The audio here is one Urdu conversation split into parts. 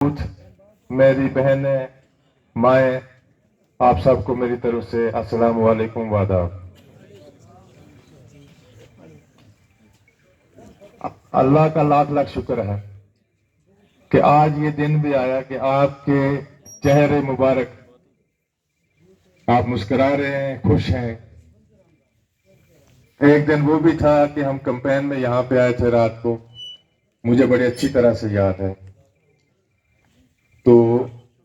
میری بہنیں مائیں آپ سب کو میری طرف سے السلام علیکم وآداب۔ اللہ کا لاکھ لاکھ شکر ہے کہ آج یہ دن بھی آیا کہ آپ کے چہرے مبارک، آپ مسکرا رہے ہیں، خوش ہیں۔ ایک دن وہ بھی تھا کہ ہم کمپین میں یہاں پہ آئے تھے رات کو، مجھے بڑی اچھی طرح سے یاد ہے۔ تو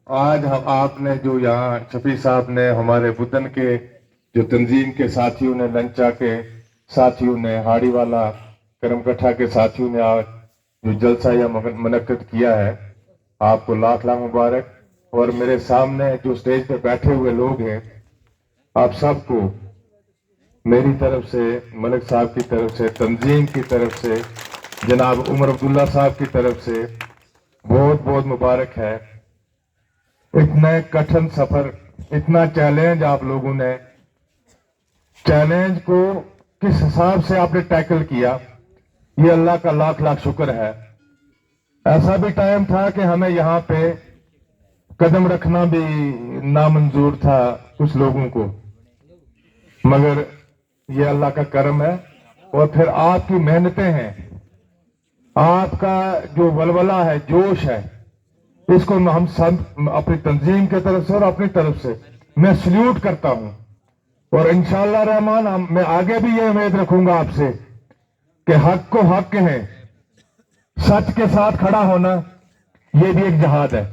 آج ہم آپ نے جو یہاں شفیع صاحب نے، ہمارے بدن کے جو تنظیم کے ساتھیوں نے، لنچا کے ساتھیوں نے، ہاڑی والا کرم کٹھا کے ساتھیوں نے آج جو جلسہ یا منعقد کیا ہے، آپ کو لاکھ لاکھ مبارک۔ اور میرے سامنے جو سٹیج پہ بیٹھے ہوئے لوگ ہیں، آپ سب کو میری طرف سے، ملک صاحب کی طرف سے، تنظیم کی طرف سے، جناب عمر عبداللہ صاحب کی طرف سے بہت بہت مبارک ہے۔ اتنا کٹھن سفر، اتنا چیلنج آپ لوگوں نے، چیلنج کو کس حساب سے آپ نے ٹیکل کیا، یہ اللہ کا لاکھ لاکھ شکر ہے۔ ایسا بھی ٹائم تھا کہ ہمیں یہاں پہ قدم رکھنا بھی نامنظور تھا کچھ لوگوں کو، مگر یہ اللہ کا کرم ہے۔ اور پھر آپ کی محنتیں ہیں، آپ کا جو ولولہ ہے، جوش ہے، اس کو ہم سب اپنی تنظیم کی طرف سے اور اپنی طرف سے میں سلیوٹ کرتا ہوں۔ اور انشاءاللہ رحمان میں آگے بھی یہ امید رکھوں گا آپ سے کہ حق کو حق کہیں، سچ کے ساتھ کھڑا ہونا یہ بھی ایک جہاد ہے۔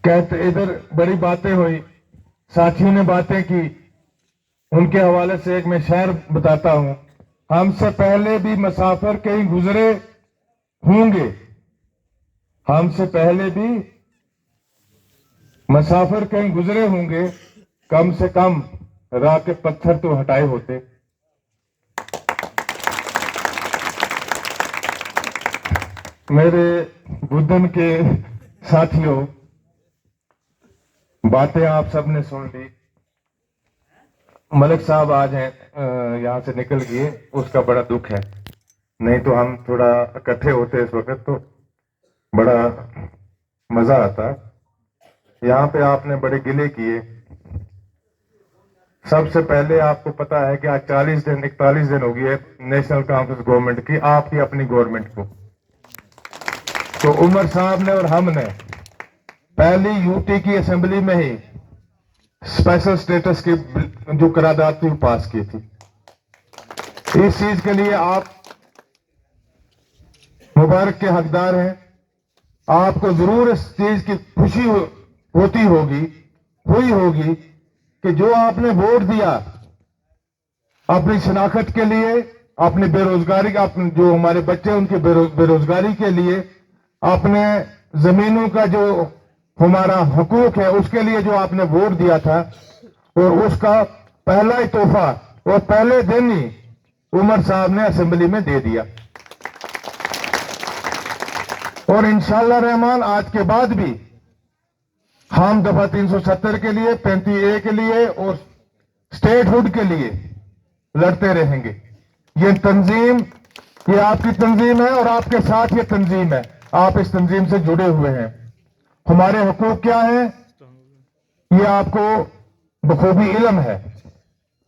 کہتے ادھر بڑی باتیں ہوئی، ساتھیوں نے باتیں کی، ان کے حوالے سے ایک میں شعر بتاتا ہوں۔ ہم سے پہلے بھی مسافر کہیں گزرے ہوں گے، ہم سے پہلے بھی مسافر کہیں گزرے ہوں گے، کم سے کم راہ کے پتھر تو ہٹائے ہوتے۔ میرے بدن کے ساتھیوں، باتیں آپ سب نے سن لی۔ ملک صاحب آج ہیں، یہاں سے نکل گئے، اس کا بڑا دکھ ہے، نہیں تو ہم تھوڑا اکٹھے ہوتے اس وقت تو بڑا مزہ آتا۔ یہاں پہ آپ نے بڑے گلے کیے۔ سب سے پہلے آپ کو پتا ہے کہ آج 41 دن ہو گئے نیشنل کانفرنس گورنمنٹ کی، آپ کی اپنی گورنمنٹ کو۔ تو عمر صاحب نے اور ہم نے پہلی یو ٹی کی اسمبلی میں ہی اسپیشل سٹیٹس کی جو قرارداد تھی وہ پاس کی تھی۔ اس چیز کے لیے آپ مبارک کے حقدار ہیں۔ آپ کو ضرور اس چیز کی خوشی ہوتی ہوگی، ہوئی ہوگی کہ جو آپ نے ووٹ دیا اپنی شناخت کے لیے، اپنی بے روزگاری، جو ہمارے بچے ان کی بے روزگاری کے لیے، اپنے زمینوں کا جو ہمارا حقوق ہے اس کے لیے جو آپ نے ووٹ دیا تھا، اور اس کا پہلا ہی تحفہ اور پہلے دن ہی عمر صاحب نے اسمبلی میں دے دیا۔ اور انشاءاللہ رحمان آج کے بعد بھی ہم دفعہ 370 کے لیے، 35A کے لیے اور اسٹیٹ ہوڈ کے لیے لڑتے رہیں گے۔ یہ تنظیم، یہ آپ کی تنظیم ہے اور آپ کے ساتھ یہ تنظیم ہے، آپ اس تنظیم سے جڑے ہوئے ہیں۔ ہمارے حقوق کیا ہیں یہ آپ کو بخوبی علم ہے۔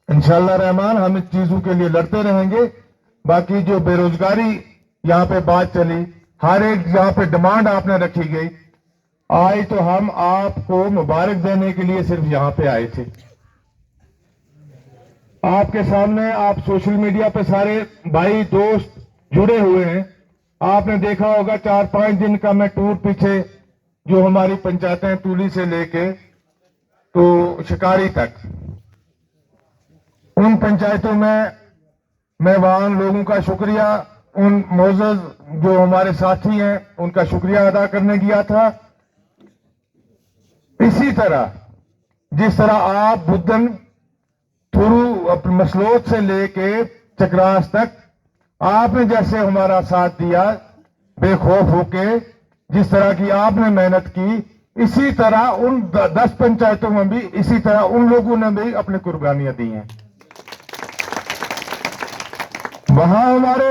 انشاءاللہ رحمان ہم اس چیزوں کے لیے لڑتے رہیں گے۔ باقی جو بے روزگاری یہاں پہ بات چلی، ہر ایک یہاں پہ ڈیمانڈ آپ نے رکھی گئی، آئی تو ہم آپ کو مبارک دینے کے لیے صرف یہاں پہ آئے تھے۔ آپ کے سامنے آپ سوشل میڈیا پہ سارے بھائی دوست جڑے ہوئے ہیں، آپ نے دیکھا ہوگا 4-5 دن کا میں ٹور پیچھے جو ہماری پنچایتیں تولی سے لے کے تو شکاری تک، ان پنچایتوں میں وہاں لوگوں کا شکریہ، ان معزز جو ہمارے ساتھی ہیں ان کا شکریہ ادا کرنے گیا تھا۔ اسی طرح جس طرح آپ بدن تھرو مسلوت سے لے کے چکراس تک آپ نے جیسے ہمارا ساتھ دیا بے خوف ہو کے، جس طرح کی آپ نے محنت کی، اسی طرح ان 10 پنچایتوں میں بھی اسی طرح ان لوگوں نے بھی اپنی قربانیاں دی ہیں۔ وہاں ہمارے